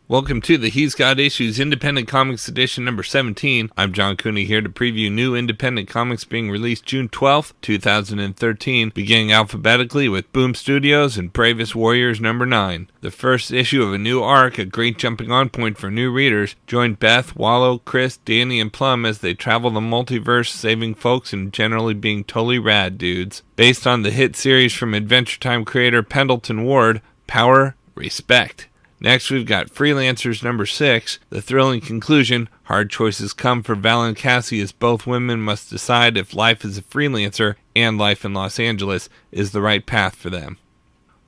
Welcome to the He's Got Issues Independent Comics Edition number 17. I'm John Cooney here to preview new independent comics being released June 12th, 2013, beginning alphabetically with Boom Studios and Bravest Warriors number 9. The first issue of a new arc, a great jumping on point for new readers, joined Beth, Wallow, Chris, Danny, and Plum as they travel the multiverse, saving folks and generally being totally rad dudes. Based on the hit series from Adventure Time creator Pendleton Ward, Power, Respect. Next, we've got Freelancers number 6. The thrilling conclusion, hard choices come for Val and Cassie as both women must decide if life as a freelancer and life in Los Angeles is the right path for them.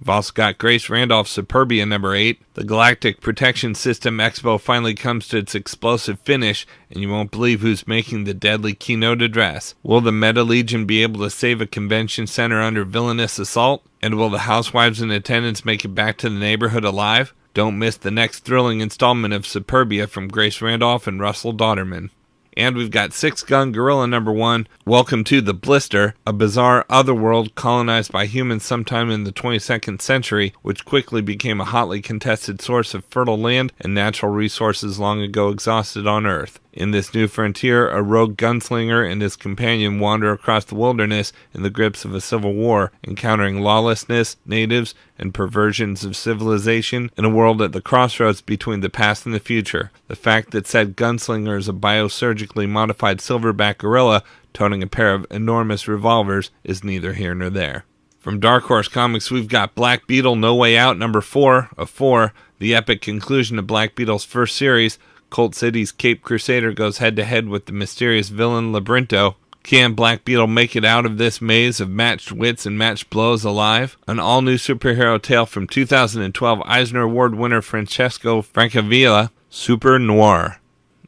We've also got Grace Randolph's Supurbia number 8. The Galactic Protection System Expo finally comes to its explosive finish, and you won't believe who's making the deadly keynote address. Will the Meta Legion be able to save a convention center under villainous assault? And will the housewives in attendance make it back to the neighborhood alive? Don't miss the next thrilling installment of Supurbia from Grace Randolph and Russell Dauterman. And we've got Six Gun Gorilla number 1, Welcome to the Blister, a bizarre otherworld colonized by humans sometime in the 22nd century, which quickly became a hotly contested source of fertile land and natural resources long ago exhausted on Earth. In this new frontier, a rogue gunslinger and his companion wander across the wilderness in the grips of a civil war, encountering lawlessness, natives, and perversions of civilization in a world at the crossroads between the past and the future. The fact that said gunslinger is a biosurgically modified silverback gorilla toting a pair of enormous revolvers is neither here nor there. From Dark Horse Comics, we've got Black Beetle No Way Out number 4 of 4, the epic conclusion of Black Beetle's first series. Colt City's Cape Crusader goes head-to-head with the mysterious villain Labrinto. Can Black Beetle make it out of this maze of matched wits and matched blows alive? An all-new superhero tale from 2012 Eisner Award winner Francesco Francavilla, Super Noir.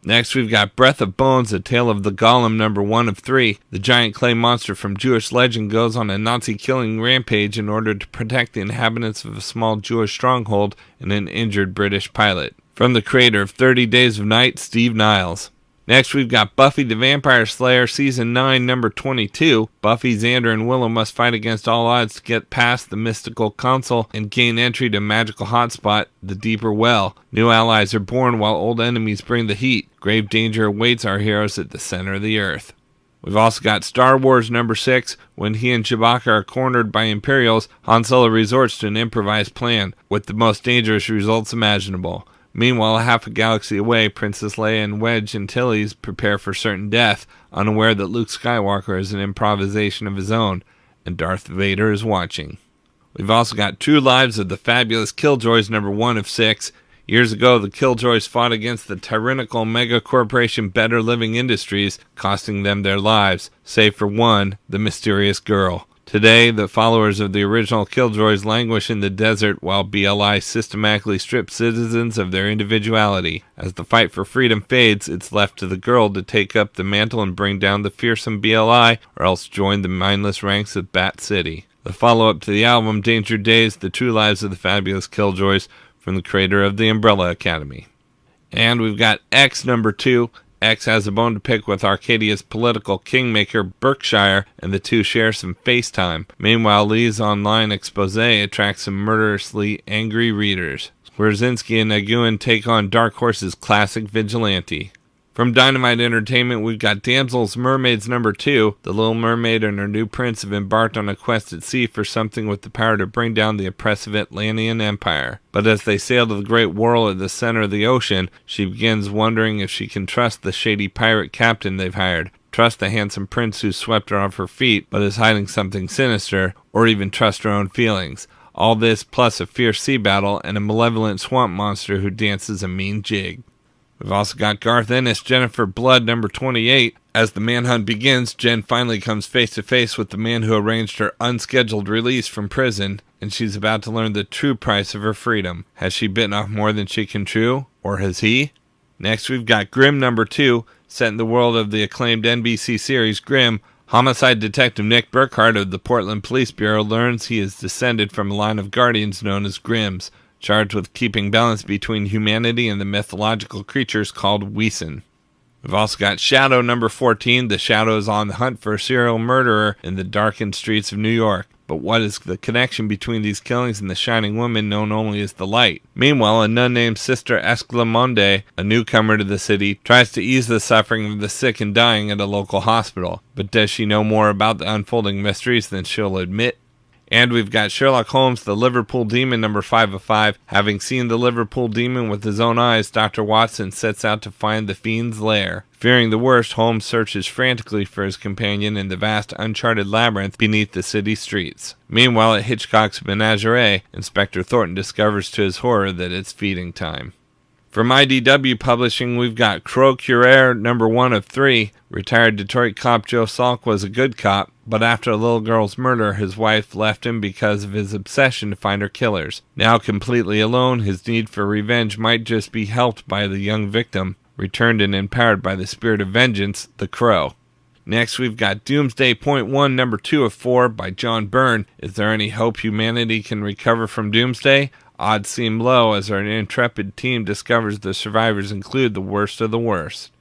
Next, we've got Breath of Bones, a tale of the Golem number 1 of 3. The giant clay monster from Jewish legend goes on a Nazi-killing rampage in order to protect the inhabitants of a small Jewish stronghold and an injured British pilot. From the creator of 30 Days of Night, Steve Niles. Next, we've got Buffy the Vampire Slayer Season 9, number 22. Buffy, Xander, and Willow must fight against all odds to get past the mystical council and gain entry to magical hotspot, the Deeper Well. New allies are born while old enemies bring the heat. Grave danger awaits our heroes at the center of the earth. We've also got Star Wars number 6. When he and Chewbacca are cornered by Imperials, Han Solo resorts to an improvised plan, with the most dangerous results imaginable. Meanwhile, half a galaxy away, Princess Leia and Wedge Antilles prepare for certain death, unaware that Luke Skywalker is an improvisation of his own, and Darth Vader is watching. We've also got True Lives of the Fabulous Killjoys number 1 of 6. Years ago, the Killjoys fought against the tyrannical megacorporation Better Living Industries, costing them their lives, save for one, the mysterious girl. Today, the followers of the original Killjoys languish in the desert while BLI systematically strips citizens of their individuality. As the fight for freedom fades, it's left to the girl to take up the mantle and bring down the fearsome BLI, or else join the mindless ranks of Bat City. The follow-up to the album, Danger Days, The True Lives of the Fabulous Killjoys, from the creator of the Umbrella Academy. And we've got X number 2. X has a bone to pick with Arcadia's political kingmaker Berkshire, and the two share some FaceTime. Meanwhile, Lee's online expose attracts some murderously angry readers. Swerzinski and Naguin take on Dark Horse's classic vigilante. From Dynamite Entertainment, we've got Damsels Mermaids number 2. The Little Mermaid and her new prince have embarked on a quest at sea for something with the power to bring down the oppressive Atlantean Empire. But as they sail to the great whirl at the center of the ocean, she begins wondering if she can trust the shady pirate captain they've hired, trust the handsome prince who swept her off her feet but is hiding something sinister, or even trust her own feelings. All this plus a fierce sea battle and a malevolent swamp monster who dances a mean jig. We've also got Garth Ennis, Jennifer Blood, number 28. As the manhunt begins, Jen finally comes face to face with the man who arranged her unscheduled release from prison, and she's about to learn the true price of her freedom. Has she bitten off more than she can chew? Or has he? Next, we've got Grimm, number 2. Set in the world of the acclaimed NBC series Grimm, homicide detective Nick Burkhart of the Portland Police Bureau learns he is descended from a line of guardians known as Grimms, charged with keeping balance between humanity and the mythological creatures called Weeson. We've also got Shadow number 14. The Shadow is on the hunt for a serial murderer in the darkened streets of New York. but what is the connection between these killings and the shining woman known only as the Light? Meanwhile, a nun named Sister Esclamonde, a newcomer to the city, tries to ease the suffering of the sick and dying at a local hospital. But does she know more about the unfolding mysteries than she'll admit? And we've got Sherlock Holmes, the Liverpool Demon, number 5 of 5. Having seen the Liverpool Demon with his own eyes, Dr. Watson sets out to find the fiend's lair. Fearing the worst, Holmes searches frantically for his companion in the vast, uncharted labyrinth beneath the city streets. Meanwhile, at Hitchcock's Menagerie, Inspector Thornton discovers to his horror that it's feeding time. From IDW Publishing, we've got Curare, number 1 of 3. Retired Detroit cop Joe Salk was a good cop, but after a little girl's murder, his wife left him because of his obsession to find her killers. Now completely alone, his need for revenge might just be helped by the young victim, returned and empowered by the spirit of vengeance, the Crow. Next, we've got Doomsday Point 1, number 2 of 4 by John Byrne. Is there any hope humanity can recover from Doomsday? Odds seem low as our intrepid team discovers the survivors include the worst of the worst.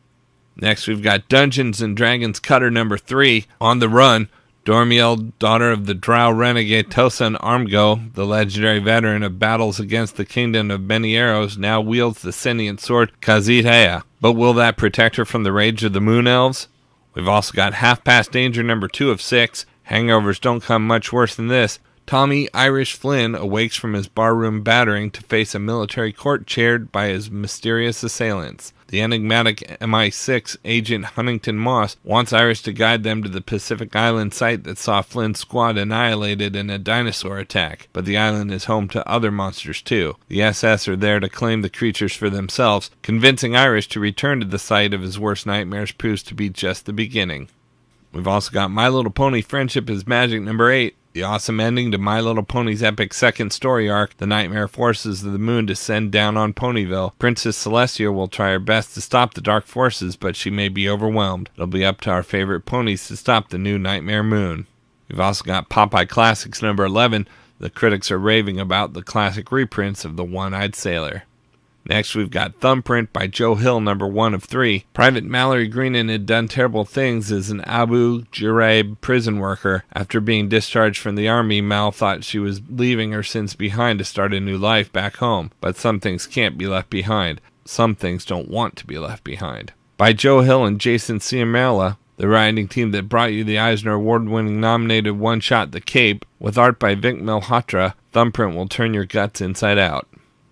Next, we've got Dungeons & Dragons Cutter number 3, On the Run. Dormiel, daughter of the Drow renegade Tosan Armgo, the legendary veteran of battles against the kingdom of Many Arrows, now wields the sentient sword Khajiit. But will that protect her from the rage of the Moon Elves? We've also got Half Past Danger number 2 of 6. Hangovers don't come much worse than this. Tommy Irish Flynn awakes from his barroom battering to face a military court chaired by his mysterious assailants. The enigmatic MI6 agent Huntington Moss wants Irish to guide them to the Pacific Island site that saw Flynn's squad annihilated in a dinosaur attack, but the island is home to other monsters too. The SS are there to claim the creatures for themselves. Convincing Irish to return to the site of his worst nightmares proves to be just the beginning. We've also got My Little Pony Friendship is Magic number 8. The awesome ending to My Little Pony's epic second story arc, the nightmare forces of the moon descend down on Ponyville. Princess Celestia will try her best to stop the dark forces, but she may be overwhelmed. It'll be up to our favorite ponies to stop the new nightmare moon. We've also got Popeye Classics number 11. The critics are raving about the classic reprints of The One-Eyed Sailor. Next, we've got Thumbprint by Joe Hill, number 1 of 3. Private Mallory Greenan had done terrible things as an Abu Ghraib prison worker. After being discharged from the army, Mal thought she was leaving her sins behind to start a new life back home. But some things can't be left behind. Some things don't want to be left behind. By Joe Hill and Jason Ciamella, the writing team that brought you the Eisner Award-winning nominated one-shot The Cape, with art by Vic Malhotra, Thumbprint will turn your guts inside out.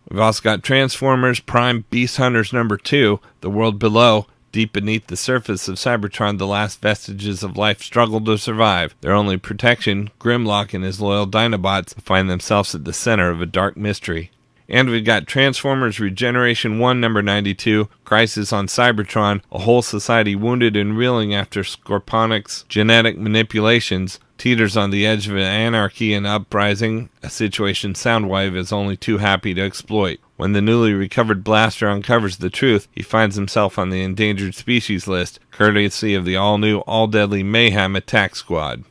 We've also got Transformers Prime Beast Hunters number 2, The World Below. Deep beneath the surface of Cybertron, the last vestiges of life struggle to survive. Their only protection, Grimlock and his loyal Dinobots, find themselves at the center of a dark mystery. And we've got Transformers Regeneration One number 92, Crisis on Cybertron, a whole society wounded and reeling after Scorponic's genetic manipulations, teeters on the edge of an anarchy and uprising, a situation Soundwave is only too happy to exploit. When the newly recovered blaster uncovers the truth, he finds himself on the endangered species list, courtesy of the all-new, all-deadly Mayhem Attack Squad.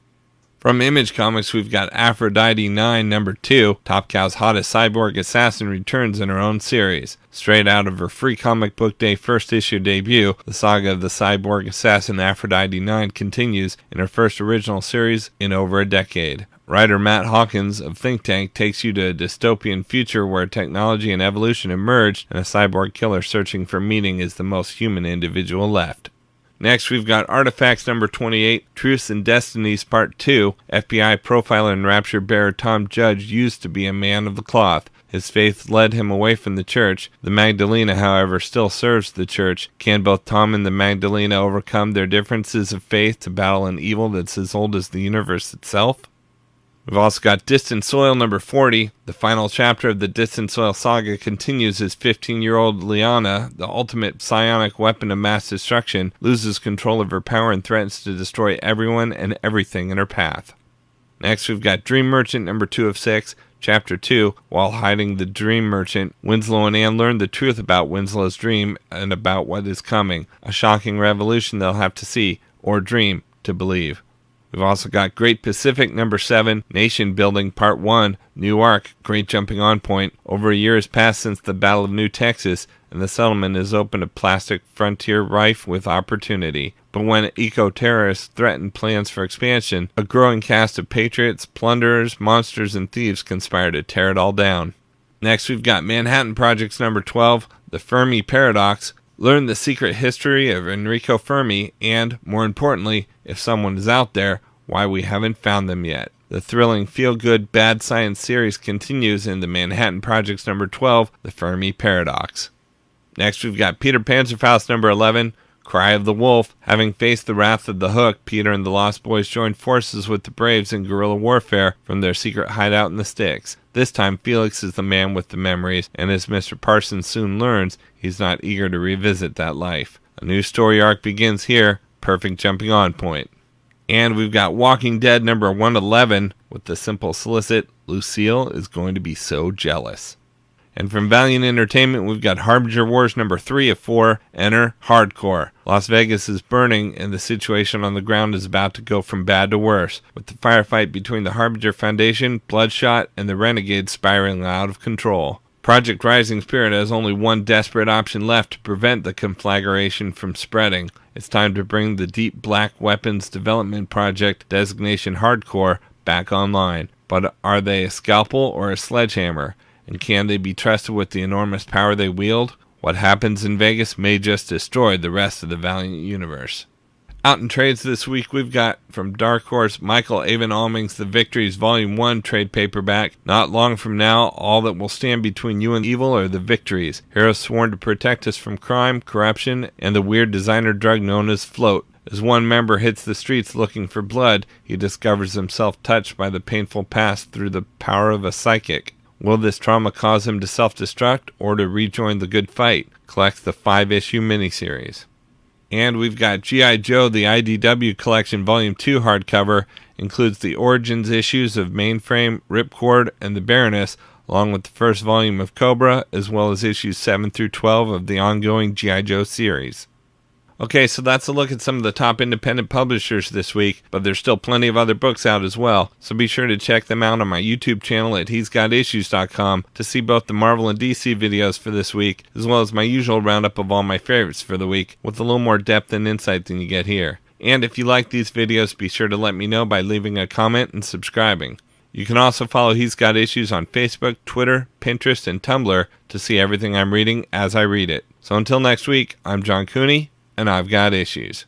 From Image Comics, we've got Aphrodite IX number 2, Top Cow's hottest cyborg assassin returns in her own series. Straight out of her Free Comic Book Day first issue debut, the saga of the cyborg assassin Aphrodite IX continues in her first original series in over a decade. Writer Matt Hawkins of Think Tank takes you to a dystopian future where technology and evolution have merged and a cyborg killer searching for meaning is the most human individual left. Next, we've got Artifacts number 28, Truths and Destinies Part 2. FBI profiler and rapture bearer Tom Judge used to be a man of the cloth. His faith led him away from the church. The Magdalena, however, still serves the church. Can both Tom and the Magdalena overcome their differences of faith to battle an evil that's as old as the universe itself? We've also got Distant Soil number 40. The final chapter of the Distant Soil saga continues as 15-year-old Liana, the ultimate psionic weapon of mass destruction, loses control of her power and threatens to destroy everyone and everything in her path. Next, we've got Dream Merchant number 2 of 6. Chapter 2, While Hiding the Dream Merchant, Winslow and Anne learn the truth about Winslow's dream and about what is coming. A shocking revolution they'll have to see, or dream, to believe. We've also got Great Pacific number 7, Nation Building Part 1, New Arc, Great Jumping On Point. Over a year has passed since the Battle of New Texas, and the settlement is open to plastic frontier rife with opportunity. But when eco-terrorists threaten plans for expansion, a growing cast of patriots, plunderers, monsters, and thieves conspire to tear it all down. Next, we've got Manhattan Projects number 12, The Fermi Paradox. Learn the secret history of Enrico Fermi and, more importantly, if someone is out there, why we haven't found them yet. The thrilling feel-good bad science series continues in the Manhattan Projects number 12, The Fermi Paradox. Next, we've got Peter Panzerfaust number 11, Cry of the Wolf. Having faced the wrath of the Hook, Peter and the Lost Boys join forces with the Braves in guerrilla warfare from their secret hideout in the sticks. This time, Felix is the man with the memories, and as Mr. Parsons soon learns, he's not eager to revisit that life. A new story arc begins here, perfect jumping on point. And we've got Walking Dead number 111 with the simple solicit, Lucille is going to be so jealous. And from Valiant Entertainment, we've got Harbinger Wars number 3 of 4, enter Hardcore. Las Vegas is burning, and the situation on the ground is about to go from bad to worse, with the firefight between the Harbinger Foundation, Bloodshot, and the Renegades spiraling out of control. Project Rising Spirit has only one desperate option left to prevent the conflagration from spreading. It's time to bring the Deep Black Weapons Development Project, designation Hardcore, back online. But are they a scalpel or a sledgehammer? And can they be trusted with the enormous power they wield? What happens in Vegas may just destroy the rest of the Valiant universe. Out in trades this week, we've got from Dark Horse, Michael Avon Alming's The Victories Volume 1 trade paperback. Not long from now, all that will stand between you and evil are the victories. Heroes sworn to protect us from crime, corruption, and the weird designer drug known as Float. As one member hits the streets looking for blood, he discovers himself touched by the painful past through the power of a psychic. Will this trauma cause him to self-destruct or to rejoin the good fight? Collects the 5-issue miniseries. And we've got G.I. Joe, the IDW Collection Volume 2 hardcover. Includes the Origins issues of Mainframe, Ripcord, and the Baroness, along with the first volume of Cobra, as well as issues 7 through 12 of the ongoing G.I. Joe series. Okay, so that's a look at some of the top independent publishers this week, but there's still plenty of other books out as well, so be sure to check them out on my YouTube channel at he'sgotissues.com to see both the Marvel and DC videos for this week, as well as my usual roundup of all my favorites for the week, with a little more depth and insight than you get here. And if you like these videos, be sure to let me know by leaving a comment and subscribing. You can also follow He's Got Issues on Facebook, Twitter, Pinterest, and Tumblr to see everything I'm reading as I read it. So until next week, I'm John Cooney, and I've got issues.